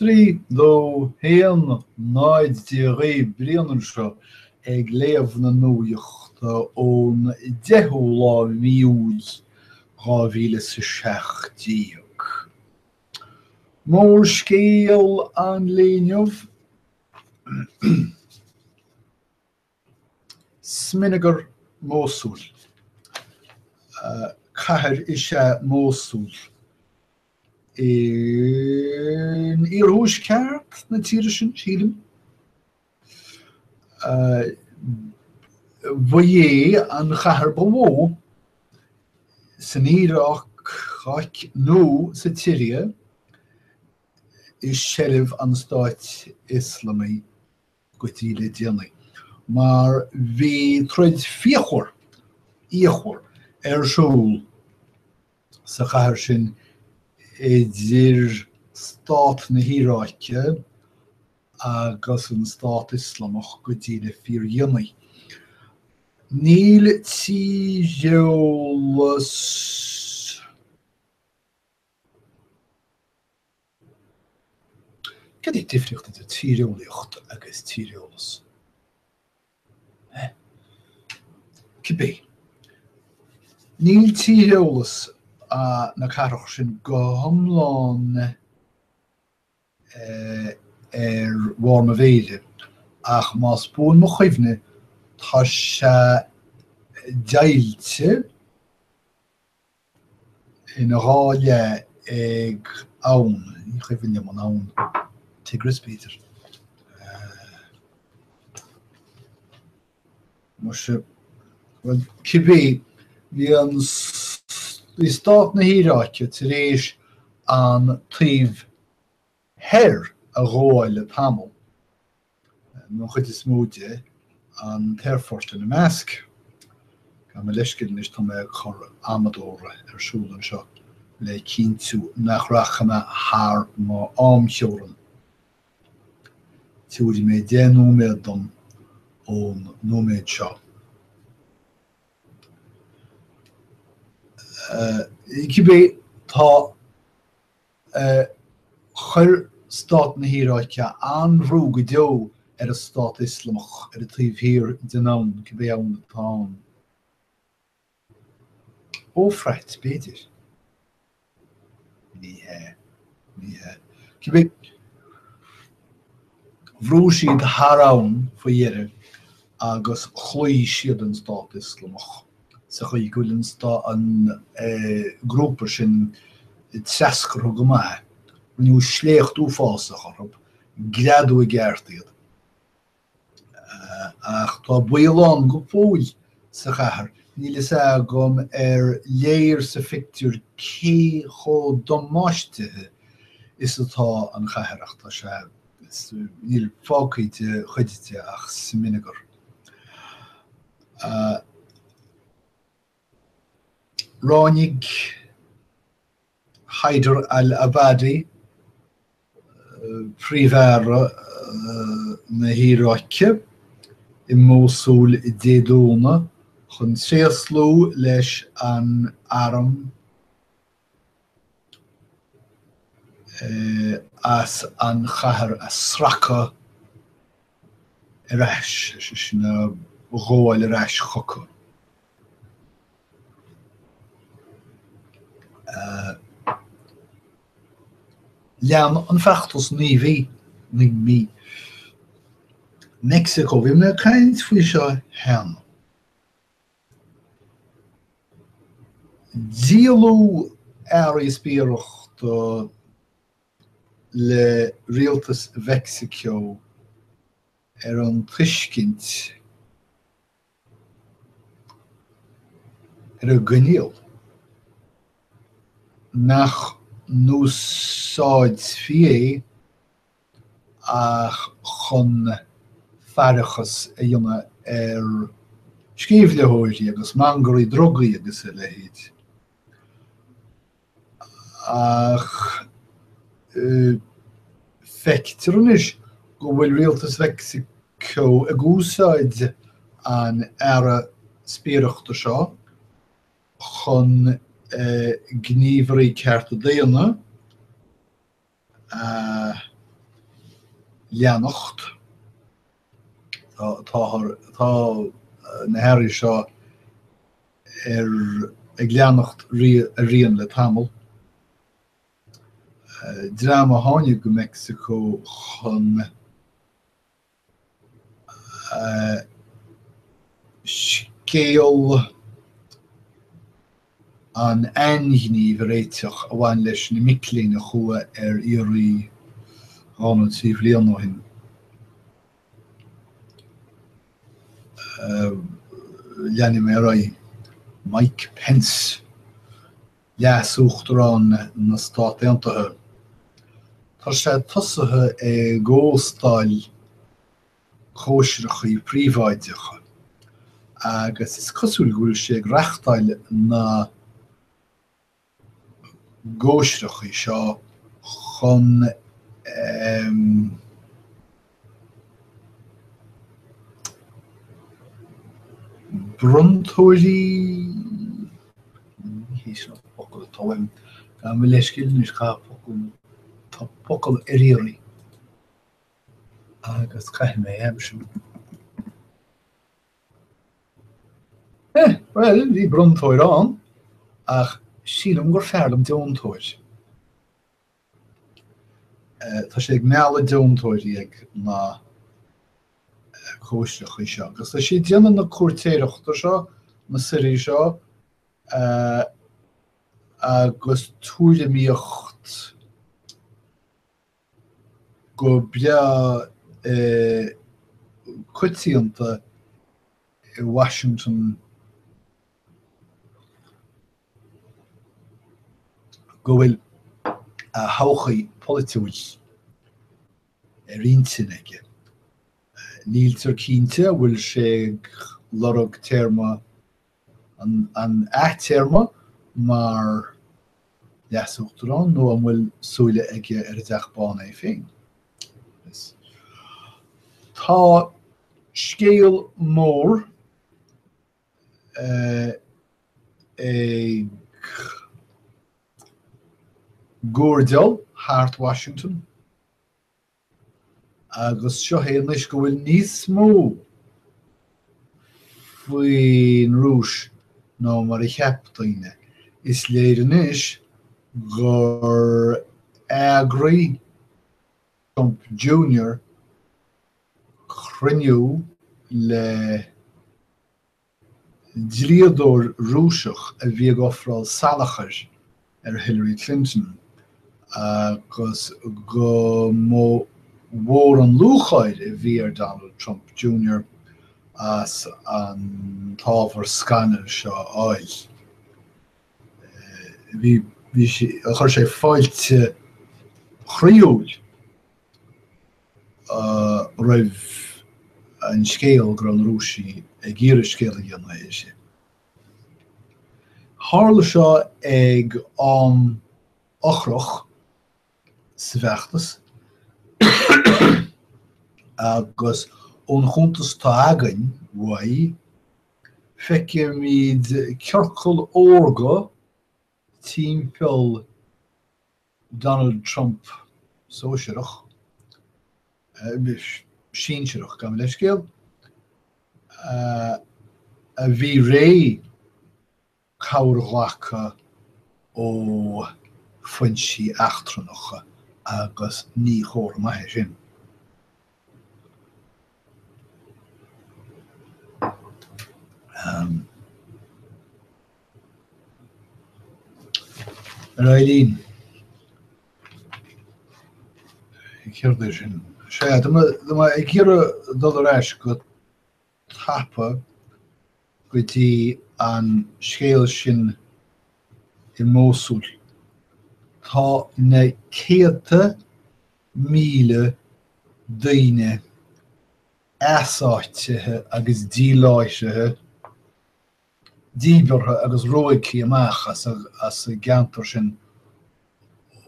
Trí dó héan náid dí ré brianan seo ag léamh na nuachta ón 10 míús 2016. Mór scéal an léineh Sminigar Mosul. Cahir ishe Mosul. In Earraí ceart na tíre sin sílim. Bhé an chathair bhó san Iarraach nó sa tíre is seirbh an Stáit Islami go dtí le déanaí. Mar bhí troid fíochor íochor Súil sa chathair sin idir Stát na Híráice agus an Stát Islamach go dtí le fíor dhéanaí. Níl tíreolas Cad é difriocht de tíreolaíocht agus tíreolas? Cibé. Níl tíreolas na carach sin go hiomlán bhár ma bhéile ach más bún mo chuimhne tá sé dailte ina gháile ag ann. Ní chuimhne man ann Tigris Peter. Cibé bhí an Stát na Híráice tar éis an taobh heir a gháil tamil. nó chuid is móide an Tairfort in na measc. Ga me leiscin is tá mé chur amadóra Súil an seo le cinntiú nach rachana thar má amseoran. Tiúdi mé 10 nóméad don ón nóméad seo. Cibé tá chuir Stát na Híráice anhrú go deo a Stát Islamach a taobh hir den ann cibé ann atá. Ófreit beidir. Ní cibé bhrú siad thar-ann faoi dheire agus chuí siad an Stát Islamach. Sa chuí gúil an grúpar sin treascar go maith. Níl sléocht úfása chorb, gradú I gceartaíad. Ach tá bualáin go fóil sa chathair. Níl is agam léir sa fictiúr cé chó domáistithe is atá an chathairach tá sé níl fácaíte chuidite ach Sminigar. Ránig Haidar al-Abadi príomhfheara na Híráice I Mosul I déadúna chun tréaslú leis an aram as an chathair a sracha Earraí sin gháil Earraí chocha. Lean an feachtas ní bhí ní mí. Meicsiceó bhí me caint faoi seo hean. Díolú Earraí Spiaireachta le rialtas Meicsiceó an tuiscint a gníal. Nach núsáid fié ach chun farachas a dhéanamh scíomhleathóirí agus mangurí drogaí agus a lehéad. Ach feicteanis go bhfuil rialtas Meicsiceó a gúsáid an Earraí Spiaireachta seo chun gníomhairí cearta daonna leannacht tá na hairí seo ag leannacht rian le tamil. Drama tháinig go Meicsiceó chun scéal an aingníomh réiteach a bhain leis na miiclín a chua Earraí an tíh bliain ó hin. Leannim Earraí Pence leasúchtarán na Stáit Aontaithe. Tá sé tosathe ggóstáil chóisiriachaí príomháideacha agus is cosúil go bhfuil sé ag reachtáil na ggóisiriachaí seo chun brontóirí hís na focail táim gan bhfuil leiscilne is cá focail tá focail Earraí agus caithim mé aimsiú. Well, bhí brontóir an ach sílam gur fearlam deontóir. Tá sé ag mealla deontóirí ag na chóisiriachaí seo. Agus tá sé déanann na cuairtéireachta seo, na sirí seo, agus túirimíocht go bia cuitianta i Washington go bhfuil thabhachaí politiúil riantin aige. Níl cínte bhfuil sé lorg téarma an téarma mar leasúchtarán nó an bhfuil súile aige ar a deachbáin é féin. Tá scéal mór ag Gúrdeal, Hart Washington, agus seo héanais go bhfuil níos mó faoin Rúis ná mar a cheaptaine. Is léireanis gur Earraí Trump Jr. chruinniú le dríodóir rúiseach a bhí ag ofráil salachar ar Hillary Clinton agus go mór an lúchaid a bhí ar Donald Trump Jr. as an tábhar scanner seo áil. Bhí chuir sé fáilte chriúil raibh an scéal gur an Rúisí ag iarra scéal a dhéanamh é sé. Tharla seo ag an ochrach sa bheachtas agus ón chuntas tá againn mhaith feicim míad cearcail óga timpeall Donald Trump sóisireach síonseach gan leis scéal a bhí ré cabharghacha ó foinsí achtranacha agus ní chóir maithe sin. Eileen, ik hear sin. Sé ag hear dul eis go tapa go dtí an scéal sin i Mosul. Tá na 100,000 daoine asáitithe agus díláisethe díbeartha agus róicí amach as a geantar sin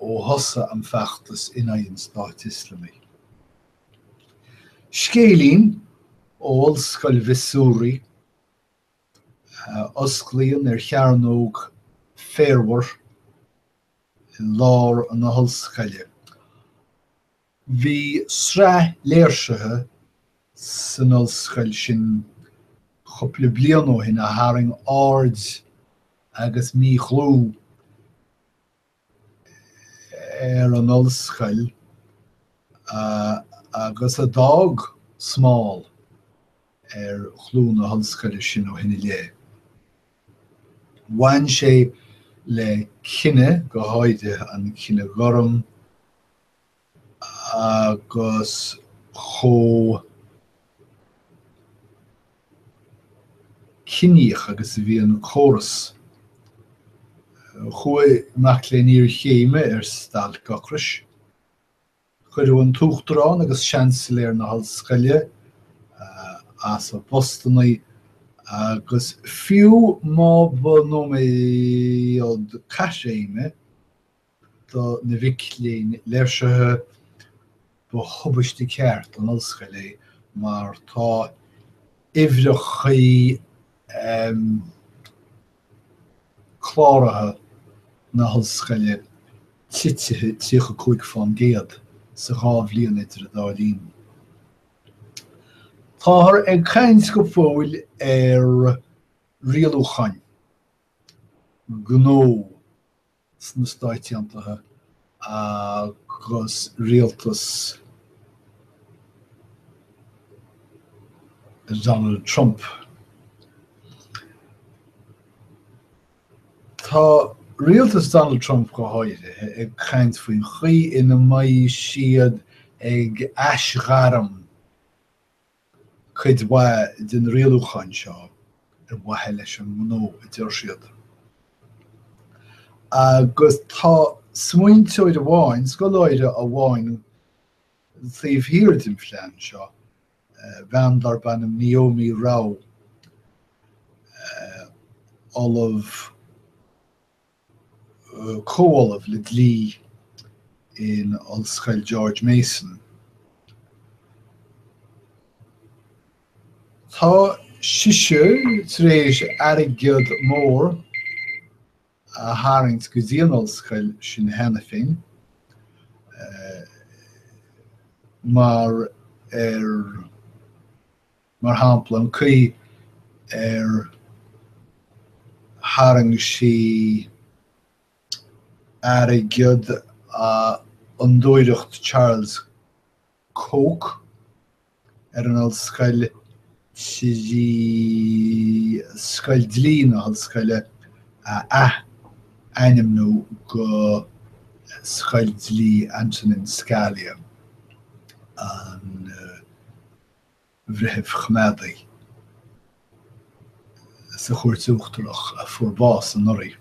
ó thosa an feachtas in éigean Stáit Islami. Scéalaín ó Ollscoil Missouri osclaíonn ar chearnóg férbhar i lár an na hollscoile. Bhí sra léirsithe san ollscoil sin chupla bliain ó hin a haring ard agus míchlú an ollscoil agus a dag smáil chlún na ollscoile sin ó hinna lé. Bhain sé le cinenne go háide an cinenne gharm agus cho cineach agus bhí an chóras. Chuaigh mac le níor chéime stal gachris. Chuir an túchtarrán agus seansaléir na ollscoile as a Bostonnaí agus fiú má ba nó mé od caiséime do na bhicléin léirsithe ba thubaiste ceart an ollscoile mar tá imhreachaí chláirithe na ollscoile titithe tíocha cúig fan géad sa dhá bhliain idir a dálín. Tá ag caint go fóil rialúchain gnó sna stáitiantathe agus rialtas Donald Trump. Tá rialtas Donald Trump go háide ag caint faoin chuí ina mbeidh siad ag easgaram chuid bhaith den rialúchain seo bhaithe leis an mná i dtíir siad. Agus tá smaointeoid a bháin, scoláide a bháin taobhthír den phlean seo, bheandar banam Naomi Rao, Olive co-Olive le dlí in ollscoil George Mason. Tá siise tar éis airgead mór a tharraingt go dtí an ollscoil sin hena féin, mar shampla an chuí tharraing sí airgead an dóireacht Charles Koch an ollscoil scoil dlí na ollscoile ainm nó go scoil dlí Antonin Scalia an bhreithimh chomadaí sa chuairteoachtarach a fuair an Earraí.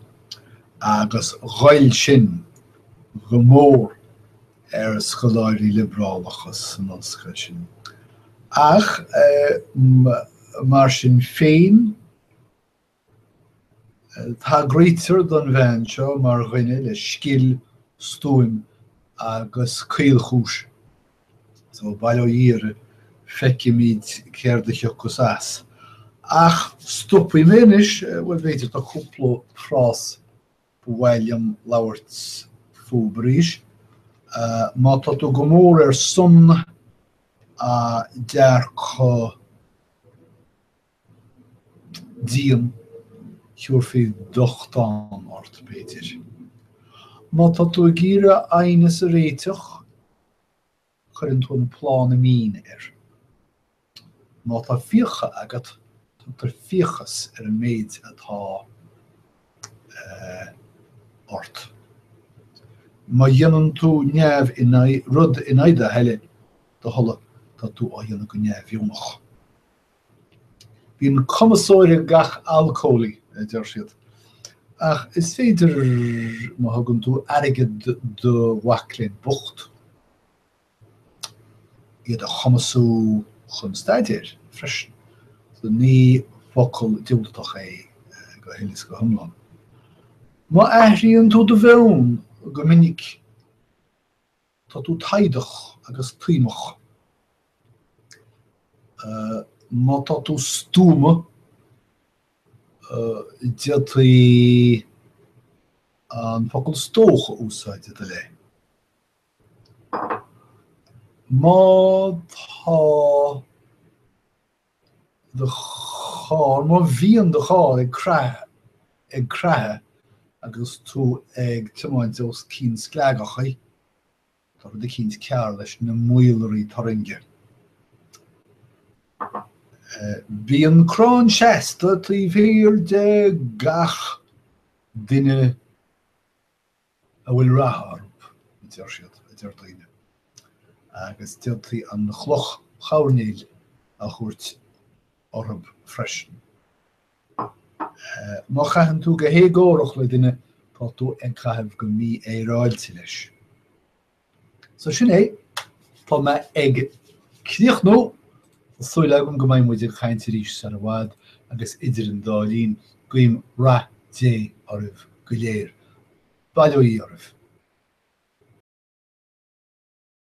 Agus ghail sin go mór scoláirí liberálachas an ollscoil sin. Ach mar sin féin tá gréitir don bhean seo mar dhuine le scill stúim agus caolchúis. So bailó díre feicimid céirdeach go as. Ach stoppaí ménis bhfuil bhéidir tá cúpla frás bhhailm labhairt fóbríis. Má tá tú go mór son a dear cho díon siúr fí dochtán ort Peter. Má tá tú gíre aines a réiteach chuir an tún plán mín Má tá fíocha agat tá tar fíochas an méid atá ort. Má dhéanann tú neamh rud in aide heile do thola tá tú á dhéanamh go neamh dheonach. Bhíonn cumasáide gach alcólaí deir siad. Ach is féidir má thugann tú airge do bhaicléin bocht iad a chumasú chun staidéir freisin. So ní focail diúltach go héilis go thomláin. Má aithríonn tú do bheonn go minic tá tú taidech agus tuimach. Má tá tú stúma diaitaí an focail stócha úsáide de lé. má tá de chá má bhíon de chá ag crathe agus tú ag timáint os cín scleagachaí tar de cín cear leis na muileirí taringe. Bhíon crán seasta tríomhthír de gach duine a bhfuil ratharp idir siad idir daoine. Agus tíochtaí an chloch chairnéil a chuirt orb freisin. Má chaitheann tú go héagórach le duine tá tú ag chaitheamh go mí éráilte leis. So sin é, tá me ag cníoch Súil agam go mbeidh muid ag chaint arís ar a bhfad agus idir an dálín guím ra dé oribh go léir. Bailú í oribh.